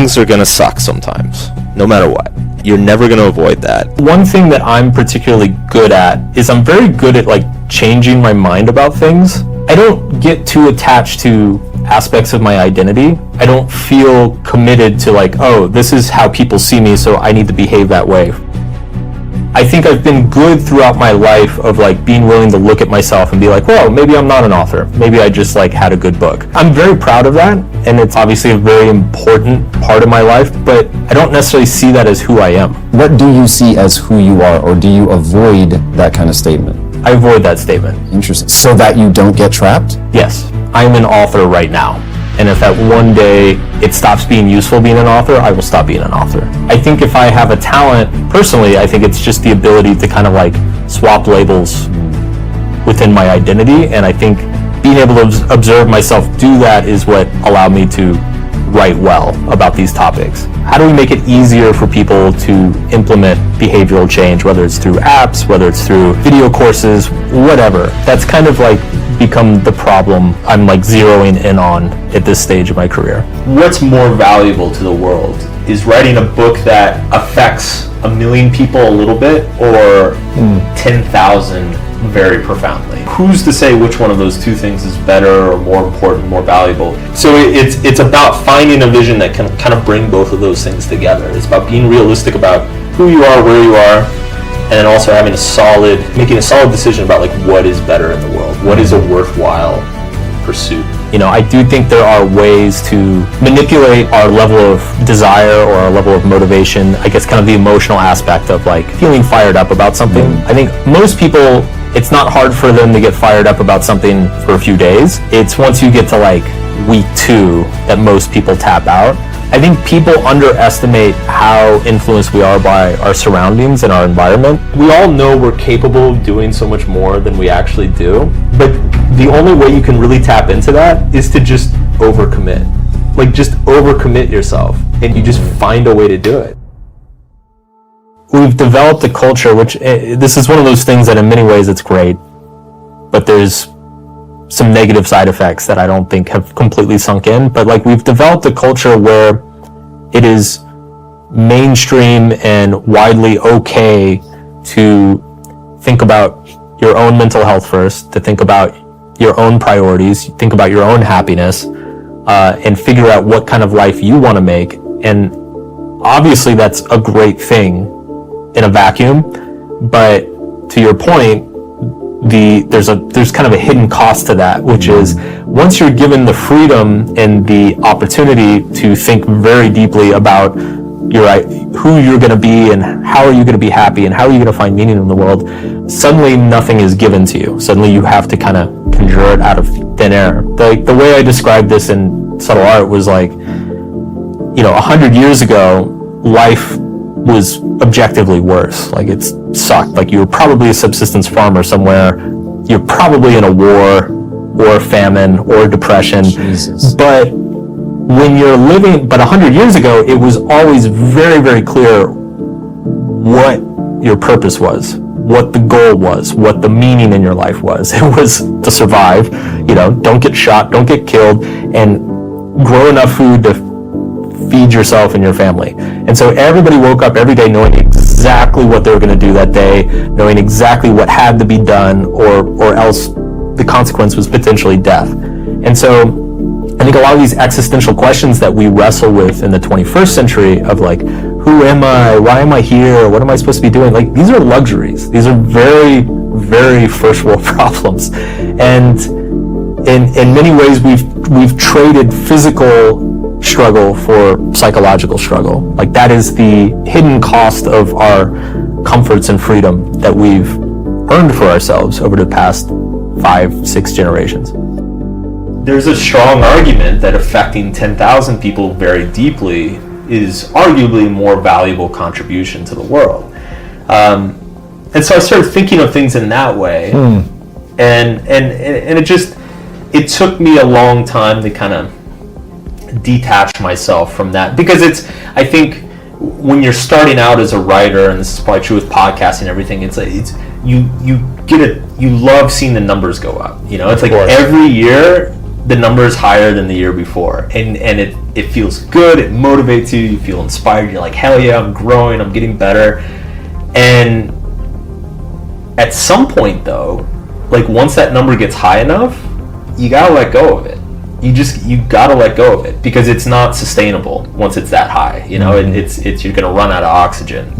things are gonna suck sometimes, no matter what. You're never gonna avoid that. One thing that I'm particularly good at is I'm very good at like changing my mind about things. I don't get too attached to aspects of my identity. I don't feel committed to like, oh, this is how people see me, so I need to behave that way. I think I've been good throughout my life of like being willing to look at myself and be like, well, maybe I'm not an author. Maybe I just like had a good book. I'm very proud of that, and it's obviously a very important part of my life, but I don't necessarily see that as who I am. What do you see as who you are, or do you avoid that kind of statement? I avoid that statement. Interesting. So that you don't get trapped? Yes, I'm an author right now. And if that one day it stops being useful being an author, I will stop being an author. I think if I have a talent, personally, I think it's just the ability to kind of like swap labels within my identity. And I think being able to observe myself do that is what allowed me to write well about these topics. How do we make it easier for people to implement behavioral change, whether it's through apps, whether it's through video courses, whatever? That's kind of like become the problem I'm like zeroing in on at this stage of my career. What's more valuable to the world? Is writing a book that affects 1 million people a little bit, or 10,000 very profoundly? Who's to say which one of those two things is better or more important, more valuable? So it's about finding a vision that can kind of bring both of those things together. It's about being realistic about who you are, where you are, and then also having making a solid decision about like what is better in the world, what is a worthwhile pursuit. You know, I do think there are ways to manipulate our level of desire or our level of motivation. I guess kind of the emotional aspect of like feeling fired up about something. I think most people, it's not hard for them to get fired up about something for a few days. It's once you get to like week 2 that most people tap out. I think people underestimate how influenced we are by our surroundings and our environment. We all know we're capable of doing so much more than we actually do, but the only way you can really tap into that is to just overcommit. Like just overcommit yourself, and you just find a way to do it. We've developed a culture, which this is one of those things that in many ways it's great, but there's some negative side effects that I don't think have completely sunk in. But like we've developed a culture where it is mainstream and widely okay to think about your own mental health first, to think about your own priorities, think about your own happiness, and figure out what kind of life you want to make. And obviously that's a great thing in a vacuum, but to your point, there's kind of a hidden cost to that, which is once you're given the freedom and the opportunity to think very deeply about who you're going to be and how are you going to be happy and how are you going to find meaning in the world, suddenly nothing is given to you. Suddenly you have to kind of conjure it out of thin air. The way I described this in Subtle Art was like, 100 years ago, life was objectively worse. Like it sucked. Like you were probably a subsistence farmer somewhere. You're probably in a war or a famine or a depression. Jesus. But when you're living, 100 years ago, it was always very, very clear what your purpose was, what the goal was, what the meaning in your life was. It was to survive, don't get shot, don't get killed, and grow enough food to feed yourself and your family. And so everybody woke up every day knowing exactly what they were going to do that day, knowing exactly what had to be done, or else the consequence was potentially death. And so I think a lot of these existential questions that we wrestle with in the 21st century of like, who am I? Why am I here? What am I supposed to be doing? Like, these are luxuries. These are very, very first world problems. And in many ways, we've traded physical struggle for psychological struggle. Like that is the hidden cost of our comforts and freedom that we've earned for ourselves over the past 5-6 generations. There's a strong argument that affecting 10,000 people very deeply is arguably a more valuable contribution to the world. And so I started thinking of things in that way. And it took me a long time to kind of detach myself from that, because I think when you're starting out as a writer, and this is probably true with podcasting and everything, you love seeing the numbers go up. It's like every year the number is higher than the year before, and it feels good, it motivates you, you feel inspired, you're like, hell yeah, I'm growing, I'm getting better. And at some point though, like once that number gets high enough, you gotta let go of it. You gotta let go of it, because it's not sustainable once it's that high, you know. It's you're gonna run out of oxygen.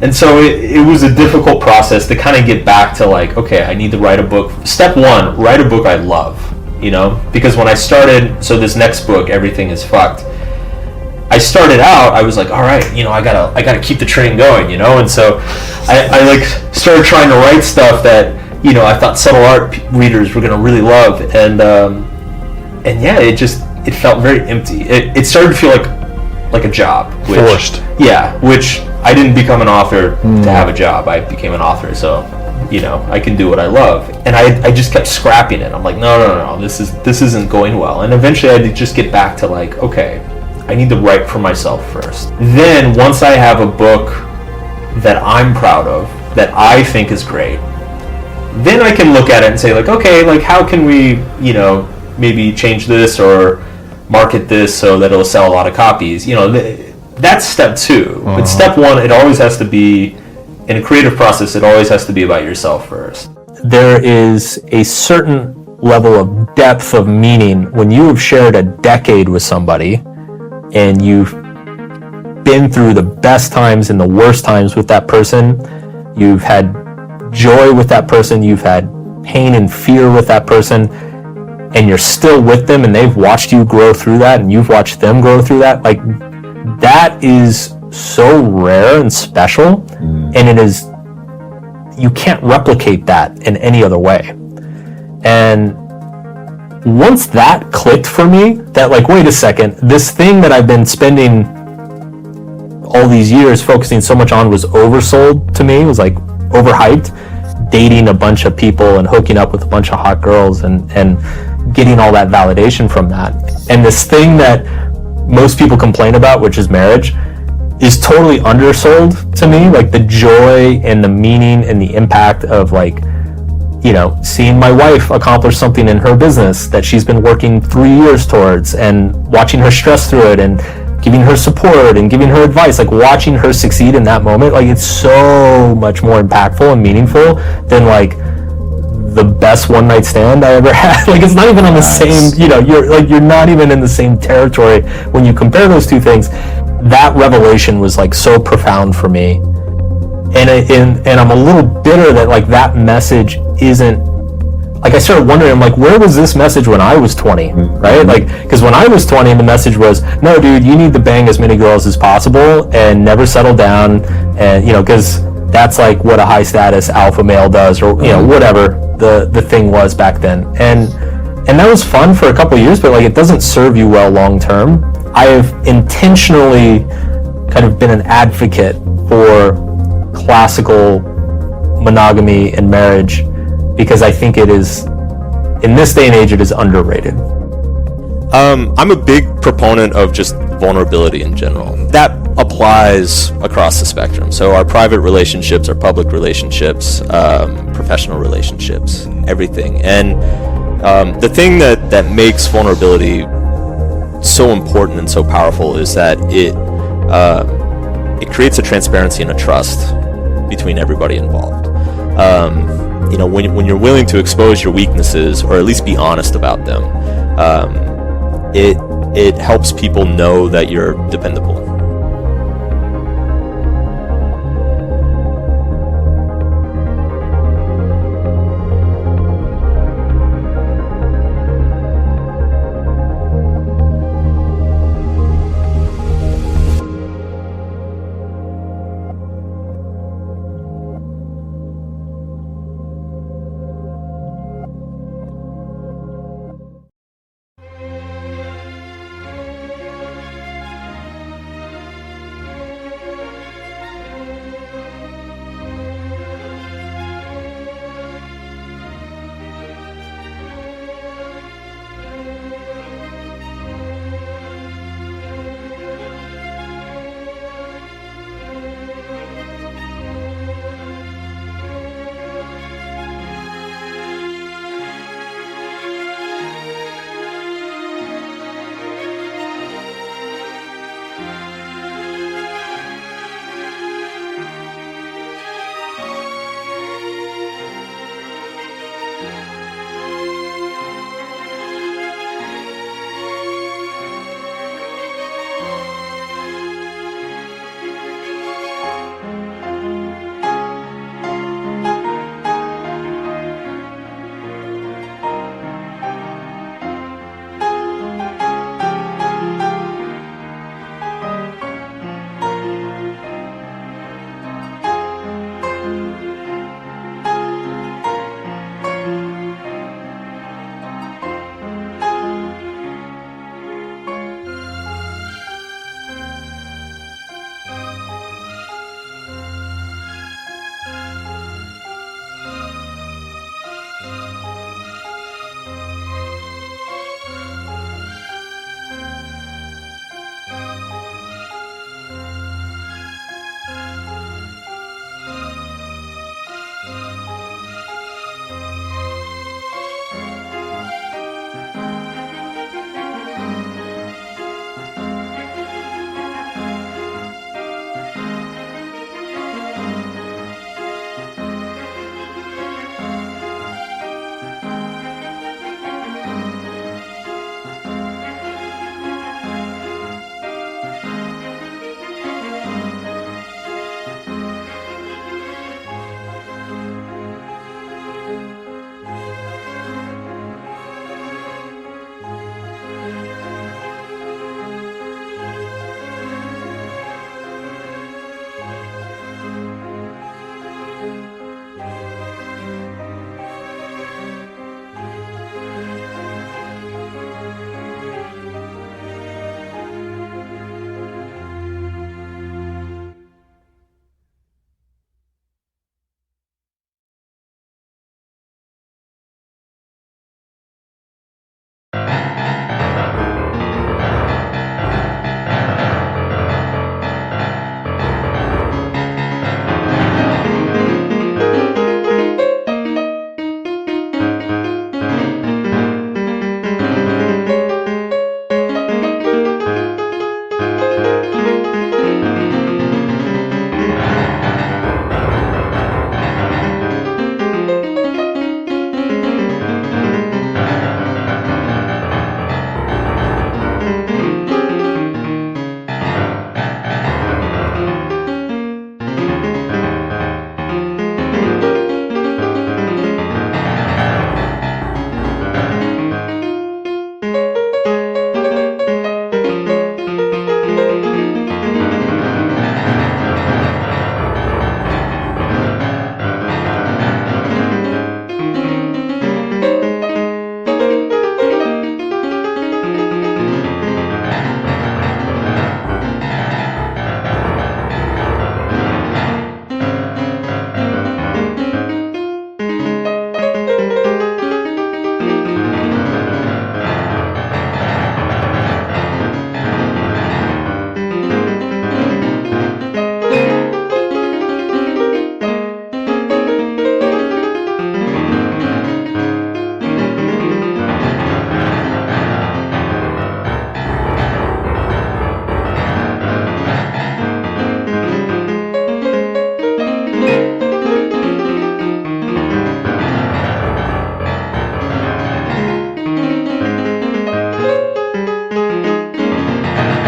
And so it was a difficult process to kind of get back to like, okay, I need to write a book. Step one, write a book I love, you know, because when I started, so this next book, Everything is Fucked, I started out, I was like, all right, you know, I gotta keep the train going, you know. And so I like started trying to write stuff that, you know, I thought subtle art readers were gonna really love, and yeah, it felt very empty. It started to feel like a job, forced. Yeah, which I didn't become an author to have a job. I became an author, so, you know, I can do what I love. And I just kept scrapping it. I'm like, no, this isn't going well. And eventually I had to just get back to like, okay, I need to write for myself first. Then once I have a book that I'm proud of, that I think is great, then I can look at it and say like, okay, like how can we, you know, maybe change this or market this so that it'll sell a lot of copies, you know. That's step two. But step one, it always has to be, in a creative process, it always has to be about yourself first. There is a certain level of depth of meaning when you have shared a decade with somebody and you've been through the best times and the worst times with that person. You've had joy with that person, you've had pain and fear with that person, and you're still with them and they've watched you grow through that and you've watched them grow through that. Like, that is so rare and special, and it is, you can't replicate that in any other way. And once that clicked for me, that like, wait a second, this thing that I've been spending all these years focusing so much on was oversold to me, was like overhyped, dating a bunch of people and hooking up with a bunch of hot girls and getting all that validation from that. And this thing that most people complain about, which is marriage, is totally undersold to me. Like the joy and the meaning and the impact of like, you know, seeing my wife accomplish something in her business that she's been working 3 years towards, and watching her stress through it and giving her support and giving her advice, like watching her succeed in that moment, like it's so much more impactful and meaningful than like the best one night stand I ever had. Like, it's not even on the same, you know, you're not even in the same territory when you compare those two things. That revelation was like so profound for me, and I'm a little bitter that like that message isn't, like, I started wondering, I'm like, where was this message when I was 20, right? Like, because when I was 20, the message was, no, dude, you need to bang as many girls as possible and never settle down, and, you know, because that's like what a high status alpha male does, or, you know, whatever the thing was back then. And that was fun for a couple of years, but like, it doesn't serve you well long term. I have intentionally kind of been an advocate for classical monogamy and marriage, because I think it is, in this day and age, it is underrated. I'm a big proponent of just vulnerability in general. That applies across the spectrum. So our private relationships, our public relationships, professional relationships, everything. And the thing that makes vulnerability so important and so powerful is that it creates a transparency and a trust between everybody involved. You know, when you're willing to expose your weaknesses, or at least be honest about them, it helps people know that you're dependable.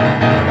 you.